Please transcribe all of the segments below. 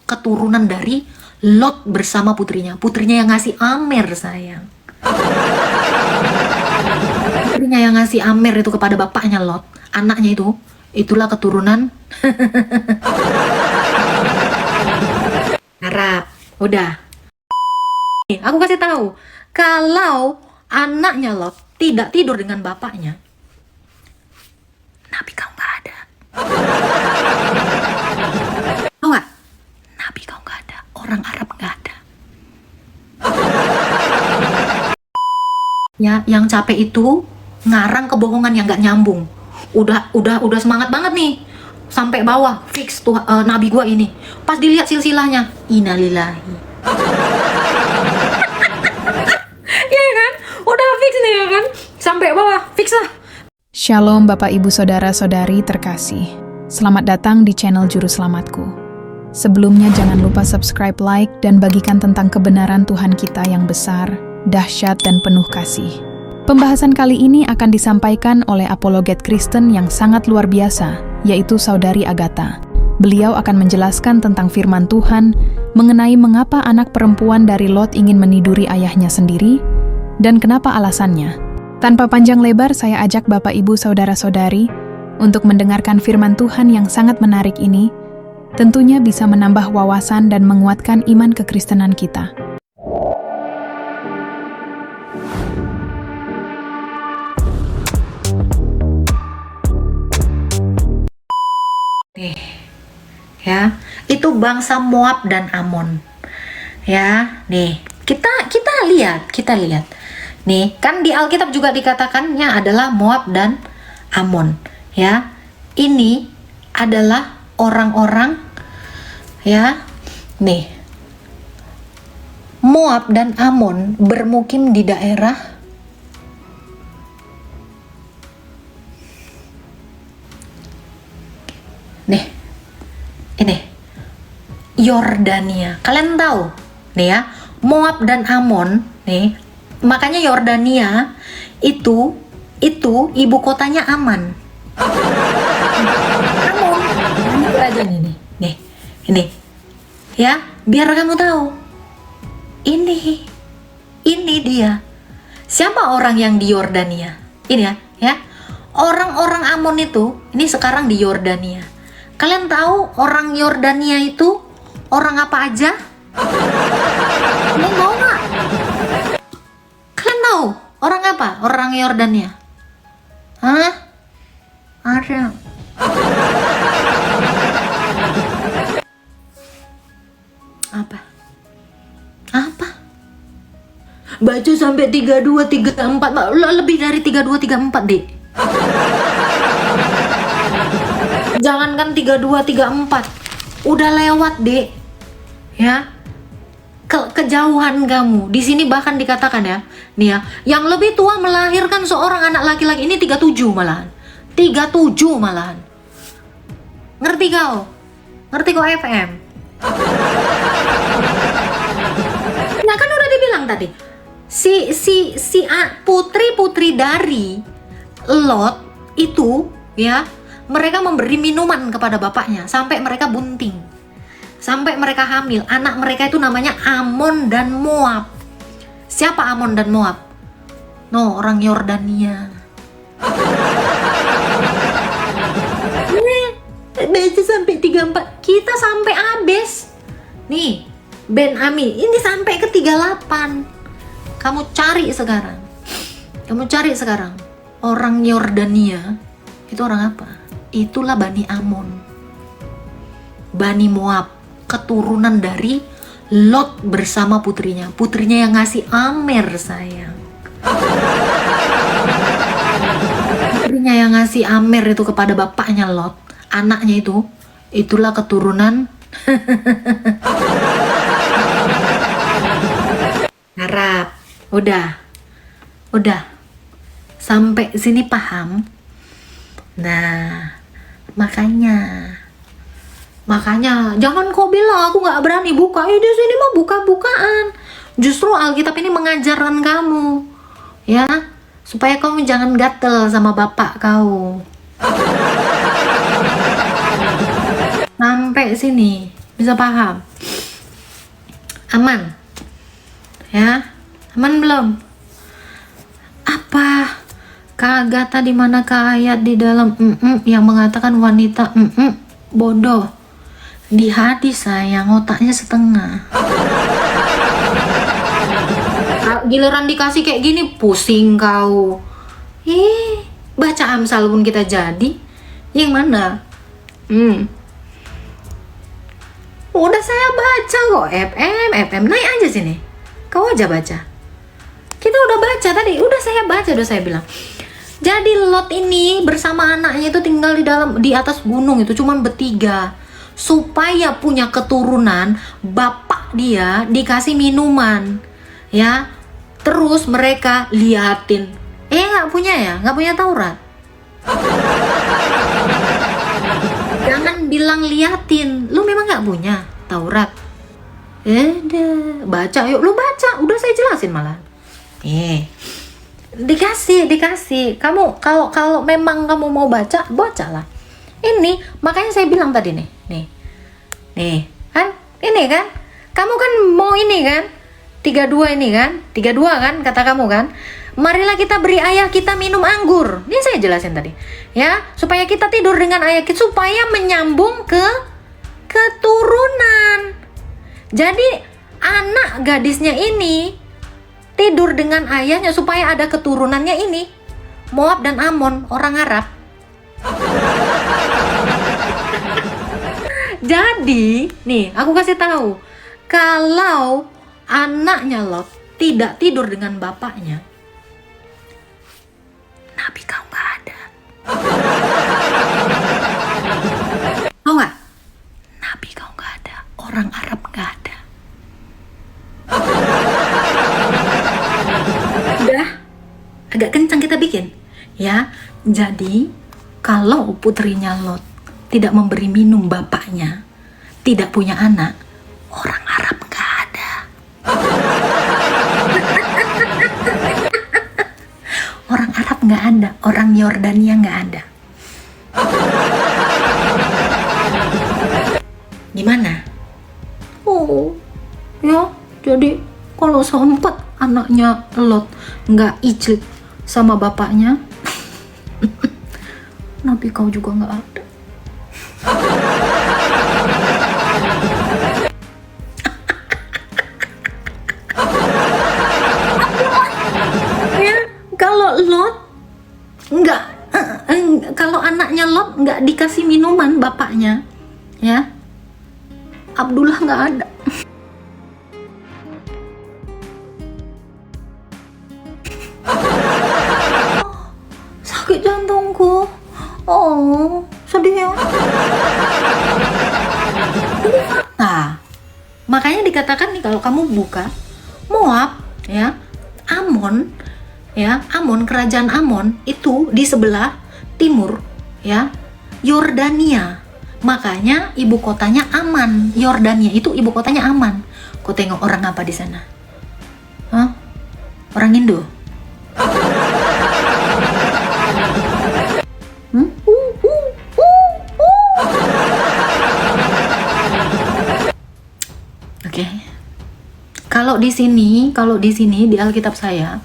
keturunan dari Lot bersama putrinya. Putrinya yang ngasih Amer, sayang. Putrinya yang ngasih Amer itu kepada bapaknya Lot, anaknya itu, itulah keturunan Arab. Udah. Aku kasih tahu, kalau anaknya Lot tidak tidur dengan bapaknya, Nabi kau nggak ada. Tahu nggak? Nabi kau nggak ada, orang Arab nggak ada. Ya, yang capek itu ngarang kebohongan yang nggak nyambung. Udah semangat banget nih, sampai bawah fix tuh Nabi gua ini. Pas dilihat silsilahnya, innalillahi. Ya kan? Udah fix nih ya kan? Sampai bawah fix lah. Shalom Bapak Ibu Saudara-saudari terkasih. Selamat datang di channel Juru Selamatku. Sebelumnya jangan lupa subscribe, like, dan bagikan tentang kebenaran Tuhan kita yang besar, dahsyat, dan penuh kasih. Pembahasan kali ini akan disampaikan oleh apologet Kristen yang sangat luar biasa, yaitu Saudari Agatha. Beliau akan menjelaskan tentang firman Tuhan mengenai mengapa anak perempuan dari Lot ingin meniduri ayahnya sendiri, dan kenapa alasannya. Tanpa panjang lebar, saya ajak Bapak Ibu Saudara-saudari untuk mendengarkan firman Tuhan yang sangat menarik ini, tentunya bisa menambah wawasan dan menguatkan iman kekristenan kita. Nih, ya, itu bangsa Moab dan Amon. Ya, nih, kita lihat. Nih, kan di Alkitab juga dikatakannya adalah Moab dan Amon. Ya, ini adalah orang-orang, ya, nih, Moab dan Amon bermukim di daerah nih, ini Yordania. Kalian tahu nih ya, Moab dan Amon nih, makanya Yordania itu ibu kotanya Aman. Amon, ini kerajaan ini ya, biar kamu tahu, ini dia siapa orang yang di Yordania ini ya, orang-orang Amon itu ini sekarang di Yordania. Kalian tahu orang Yordania itu orang apa aja? Kalian tahu nggak? Kalian tahu orang apa? Orang Yordania? Hah? Ada. Apa? Baca sampai 32, 34, lebih dari 32, 34, Dek. Jangankan 32, 34, udah lewat, Dek. Ya, kejauhan kamu. Di sini bahkan dikatakan ya, nih ya, yang lebih tua melahirkan seorang anak laki-laki ini 37 malahan. 37 malahan. Ngerti kau? Ngerti kau FM? Nah, kan udah dibilang tadi. Putri-putri dari Lot itu ya, mereka memberi minuman kepada bapaknya sampai mereka bunting, sampai mereka hamil. Anak mereka itu namanya Amon dan Moab. Siapa Amon dan Moab? No, orang Yordania. Baca sampai 34, kita sampai habis. Nih, Ben Ami ini sampai ke 38. Kamu cari sekarang orang Yordania itu orang apa? Itulah Bani Amon, Bani Moab, keturunan dari Lot bersama putrinya. Putrinya yang ngasih Amer, sayang. Putrinya yang ngasih Amer itu kepada bapaknya Lot, anaknya itu, itulah keturunan Arab. Udah sampai sini paham? Nah, makanya jangan kau bilang aku nggak berani buka. Di sini mah buka-bukaan. Justru Alkitab ini mengajarkan kamu, ya, supaya kamu jangan gatel sama bapak kau. Sampai sini, Bisa paham? Aman? Ya? Aman belum? Apa? Kagak tadi mana ayat di dalam yang mengatakan wanita bodoh. Di hadis sayang, otaknya setengah. Giliran dikasih kayak gini pusing kau. Baca Amsal pun kita jadi. Yang mana? Udah saya baca kok. FM naik aja sini. Kau aja baca. Kita udah baca tadi. Udah saya baca, udah saya bilang. Jadi Lot ini bersama anaknya itu tinggal di atas gunung itu cuman bertiga. Supaya punya keturunan, bapak dia dikasih minuman. Ya. Terus mereka liatin. Nggak punya ya? Nggak punya Taurat? Jangan bilang liatin. Lu memang nggak punya Taurat? Baca yuk. Lu baca. Udah saya jelasin malah. Dikasih. Kamu kalau memang kamu mau baca, bacalah. Ini makanya saya bilang tadi nih. Kan? Ini kan? Kamu kan mau ini kan? 32 ini kan? 32 kan kata kamu kan? Marilah kita beri ayah kita minum anggur. Ini saya jelasin tadi. Ya, supaya kita tidur dengan ayah kita supaya menyambung ke keturunan. Jadi anak gadisnya ini tidur dengan ayahnya supaya ada keturunannya ini. Moab dan Amon, orang Arab. Jadi, nih aku kasih tahu. Kalau anaknya Lot tidak tidur dengan bapaknya, Nabi kau nggak ada. Tahu nggak? Nabi kau nggak ada, orang Arab nggak ada. Udah, agak kencang kita bikin, ya. Jadi kalau putrinya Lot tidak memberi minum bapaknya, tidak punya anak, orang Arab nggak ada. Orang Arab nggak ada, orang Yordania nggak ada. Gimana? Ya, jadi kalau sempat anaknya Lot nggak ijlik sama bapaknya, Nabi kau juga nggak ada. Kalau Lot nggak, kalau anaknya Lot nggak dikasih minuman bapaknya, ya, Abdullah nggak ada. Sakit jantungku. Sedih ya. Ini fakta. Makanya dikatakan nih kalau kamu buka Moab, ya, Amon. Ya, Amon, kerajaan Amon itu di sebelah timur, ya, Yordania. Makanya ibu kotanya Aman. Yordania itu ibu kotanya Aman. Kau tengok orang apa di sana? Orang Indo. Oke. Kalau di sini di Alkitab saya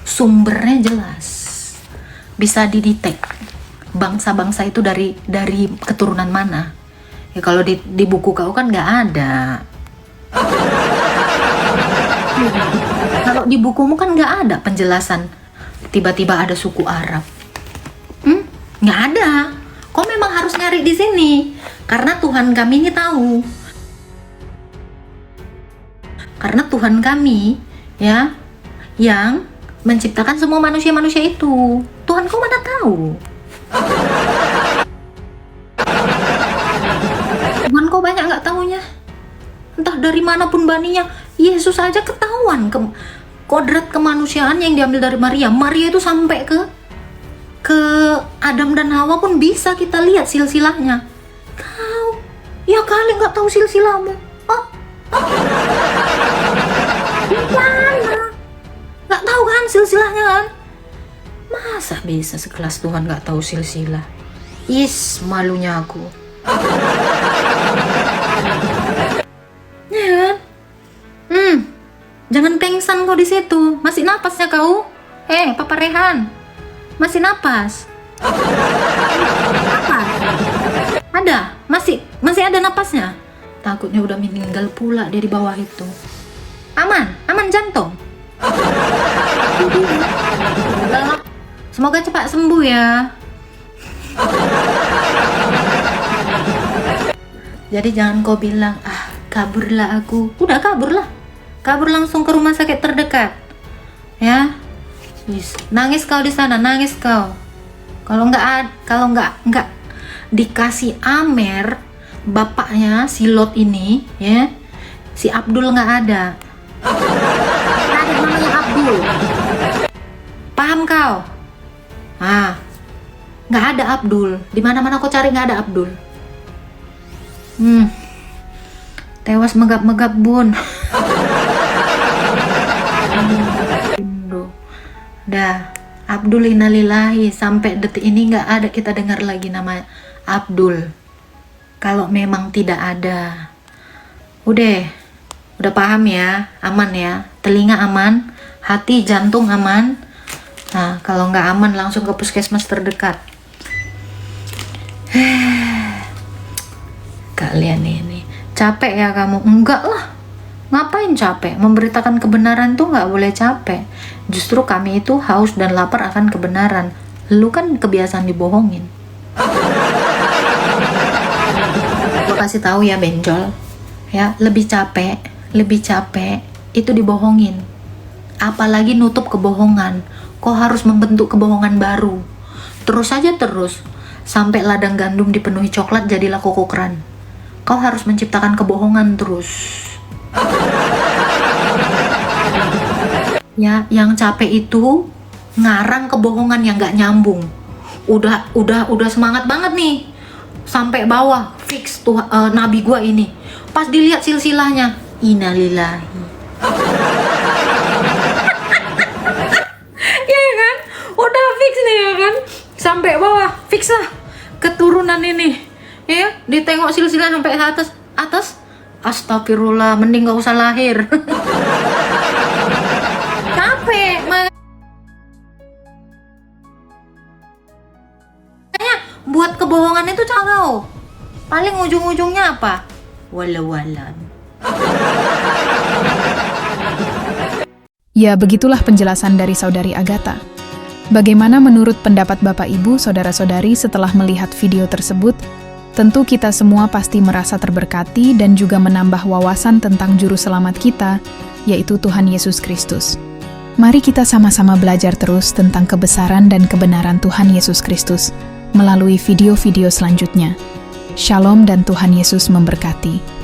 sumbernya jelas, bisa didetek bangsa-bangsa itu dari keturunan mana. Ya kalau di buku kau kan nggak ada. Kalau di bukumu kan nggak ada penjelasan tiba-tiba ada suku Arab. Nggak ada. Kau memang harus nyari di sini karena Tuhan kami ini tahu. Karena Tuhan kami, ya, yang menciptakan semua manusia-manusia itu. Tuhan kau mana tahu? Tuhan kau banyak nggak tahunya. Entah dari manapun baninya. Yesus aja ketahuan kodrat kemanusiaan yang diambil dari Maria. Maria itu sampai ke Adam dan Hawa pun bisa kita lihat silsilahnya. Kau, ya kali nggak tahu silsilahmu. Gimana? Nggak tahu kan silsilahnya kan? Masa bisa sekelas Tuhan nggak tahu silsilah? Malunya aku. Jangan pingsan kau di situ. Masih napasnya kau? Papa Rehan. Masih napas? Apa? Ada? Masih ada napasnya? Takutnya udah meninggal pula dia di bawah itu. Aman jantung. Udahlah. Semoga cepat sembuh ya. Jadi jangan kau bilang, kaburlah aku. Udah kaburlah. Kabur langsung ke rumah sakit terdekat. Ya. Nangis kau di sana, nangis kau. Kalau nggak dikasih Amer, bapaknya si Lot ini, ya, si Abdul nggak ada. Nggak ada namanya Abdul. Paham kau? Nggak ada Abdul. Di mana-mana kau cari nggak ada Abdul. Tewas megap-megap bun. Dah, Abdul innalillahi, sampai detik ini nggak ada kita dengar lagi nama Abdul. Kalau memang tidak ada, udah paham ya, aman ya, telinga aman, hati jantung aman. Nah, kalau nggak aman langsung ke puskesmas terdekat. Kalian ini capek ya kamu? Enggak lah. Ngapain capek? Memberitakan kebenaran tuh nggak boleh capek. Justru kami itu haus dan lapar akan kebenaran. Lu kan kebiasaan dibohongin. Gue kasih tahu ya benjol, ya lebih capek itu dibohongin. Apalagi nutup kebohongan. Kau harus membentuk kebohongan baru. Terus sampai ladang gandum dipenuhi coklat jadilah kokokran. Kau harus menciptakan kebohongan terus. Ya, yang capek itu ngarang kebohongan yang nggak nyambung. Udah semangat banget nih, sampai bawah fix tuh nabi gua ini. Pas dilihat silsilahnya, innalillahi. Ya kan, udah fix nih ya kan, sampai bawah fix lah keturunan ini. Ya, ditengok silsilah sampai atas. Astagfirullah, mending gak usah lahir. Capek, makanya buat kebohongan itu cagau. Paling ujung-ujungnya apa? Walau-walan. Ya, begitulah penjelasan dari Saudari Agatha. Bagaimana menurut pendapat Bapak Ibu, Saudara-saudari setelah melihat video tersebut? Tentu kita semua pasti merasa terberkati dan juga menambah wawasan tentang juru selamat kita, yaitu Tuhan Yesus Kristus. Mari kita sama-sama belajar terus tentang kebesaran dan kebenaran Tuhan Yesus Kristus melalui video-video selanjutnya. Shalom dan Tuhan Yesus memberkati.